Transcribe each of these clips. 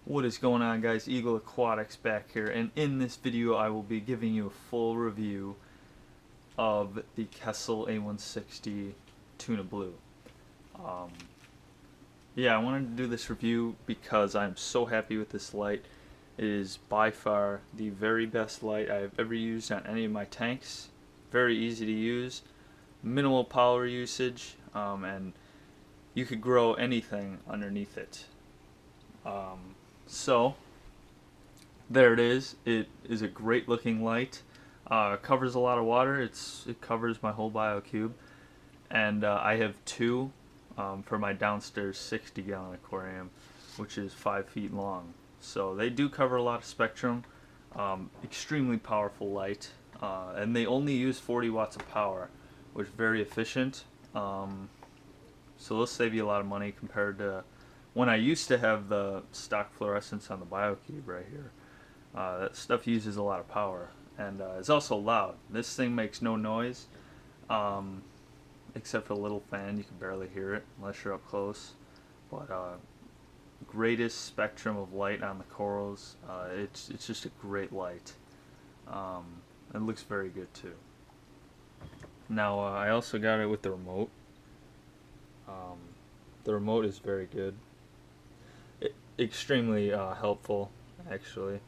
What is going on, guys? Eagle Aquatics back here, and in this video I will be giving you a full review of the Kessil A160 Tuna Blue. Um, yeah, I wanted to do this review because I'm so happy with this light. It is by far the very best light I have ever used on any of my tanks. Very easy to use, minimal power usage, and you could grow anything underneath it. So there it is. It is a great looking light. Covers a lot of water. It covers my whole BioCube, and I have two for my downstairs 60-gallon aquarium, which is 5 feet long. So they do cover a lot of spectrum. Extremely powerful light, and they only use 40 watts of power, which is very efficient. So they'll save you a lot of money compared to when I used to have the stock fluorescence on the BioCube right here. That stuff uses a lot of power, and it's also loud. This thing makes no noise, except for a little fan. You can barely hear it unless you're up close. But greatest spectrum of light on the corals. It's just a great light. It looks very good too. Now I also got it with the remote. The remote is very good. Extremely helpful, actually.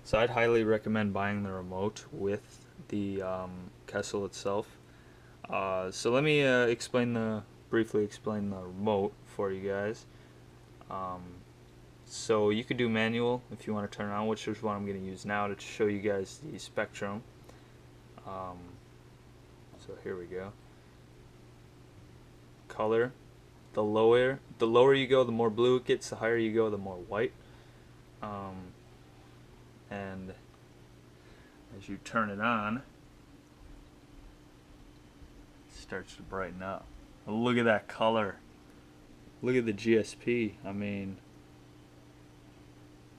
So I'd highly recommend buying the remote with the Kessil itself. So let me briefly explain the remote for you guys. So you could do manual if you want to turn it on, which is what I'm going to use now to show you guys the spectrum. So here we go. Color. The lower you go, the more blue it gets. The higher you go, the more white. And as you turn it on, it starts to brighten up. Look at that color. Look at the GSP. I mean,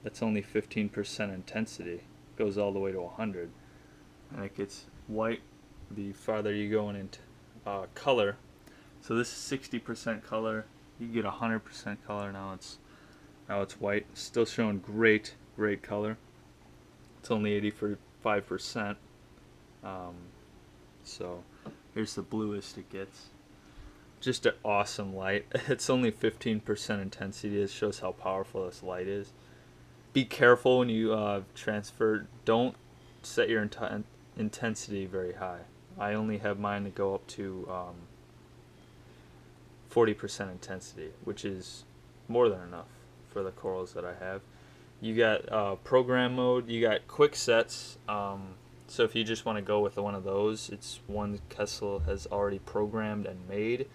that's only 15% intensity. It goes all the way to 100, and it gets white the farther you go into color. So this is 60% color. You get 100% color. Now it's white. Still showing great color. It's only 85%. So here's the bluest it gets. Just an awesome light. It's only 15% intensity. It shows how powerful this light is. Be careful when you transfer. Don't set your intensity very high. I only have mine to go up to 40% intensity, which is more than enough for the corals that I have. You got program mode, you got quick sets. So if you just want to go with one of those, it's one Kessil has already programmed and made.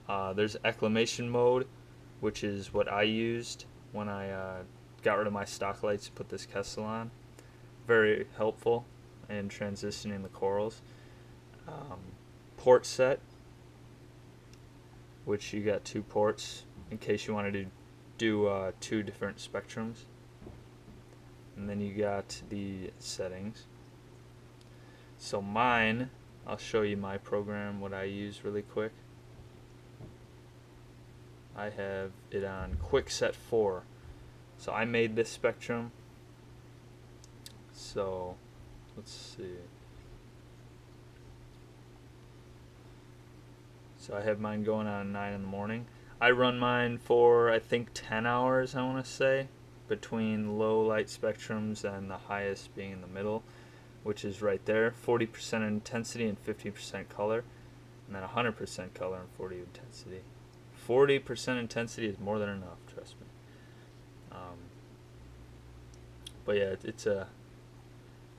There's acclimation mode, which is what I used when I got rid of my stock lights to put this Kessil on. Very helpful in transitioning the corals. Port set, which you got 2 ports in case you wanted to do 2 different spectrums. And then you got the settings. So mine, I'll show you my program, what I use really quick. I have it on quick set 4. So I made this spectrum. So let's see. So I have mine going on 9 in the morning. I run mine for, I think, 10 hours, I want to say, between low light spectrums and the highest being in the middle, which is right there. 40% intensity and 50% color, and then 100% color and 40 intensity. 40% intensity is more than enough, trust me. But yeah,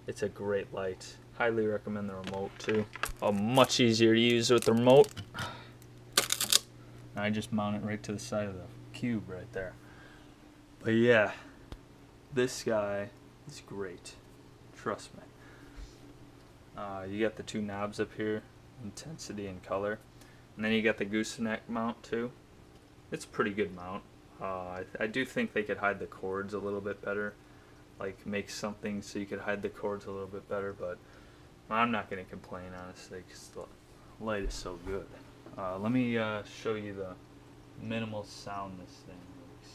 it's a great light. Highly recommend the remote too. Much easier to use with the remote. I just mount it right to the side of the cube right there. But yeah, this guy is great. Trust me. You got the 2 knobs up here, intensity and color. And then you got the gooseneck mount too. It's a pretty good mount. I do think they could hide the cords a little bit better. Like make something so you could hide the cords a little bit better, but I'm not going to complain, honestly, because the light is so good. Let me show you the minimal sound this thing makes.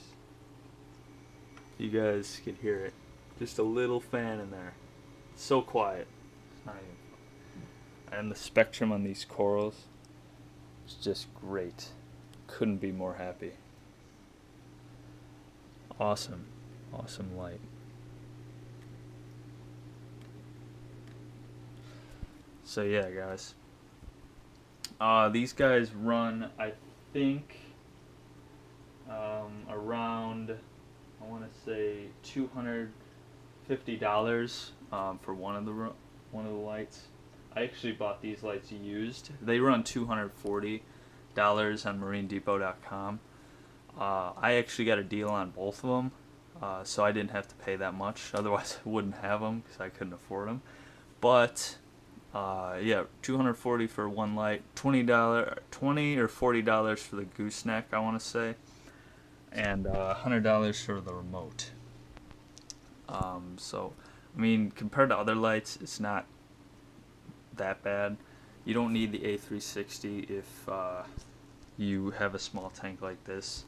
you guys can hear it. Just a little fan in there. So quiet. It's not even. And the spectrum on these corals is just great. Couldn't be more happy. Awesome. Awesome light. So yeah, guys. These guys run, I think, around, I want to say $250 for one of the lights. I actually bought these lights used. They run $240 on MarineDepot.com. I actually got a deal on both of them, so I didn't have to pay that much. Otherwise, I wouldn't have them because I couldn't afford them. But yeah, $240 for one light, $20 or $40 for the gooseneck, I want to say, and $100 for the remote. So, I mean, compared to other lights, it's not that bad. You don't need the A360 if you have a small tank like this,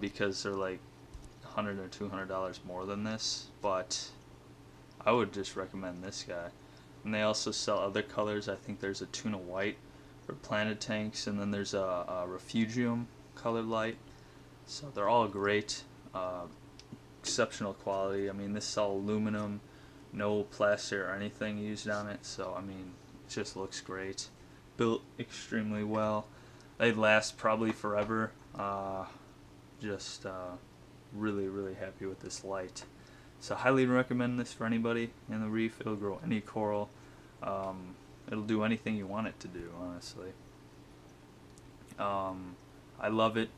because they're like $100 or $200 more than this. But I would just recommend this guy. And they also sell other colors. I think there's a tuna white for planted tanks, and then there's a refugium colored light. So they're all great, exceptional quality. I mean, this is all aluminum, no plastic or anything used on it. So I mean, it just looks great. Built extremely well. They last probably forever. Really, really happy with this light. So highly recommend this for anybody in the reef. It'll grow any coral. It'll do anything you want it to do, honestly. I love it.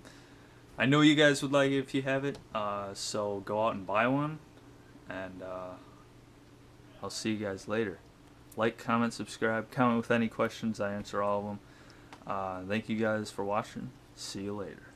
I know you guys would like it if you have it. So go out and buy one. And I'll see you guys later. Like, comment, subscribe. Comment with any questions. I answer all of them. Thank you guys for watching. See you later.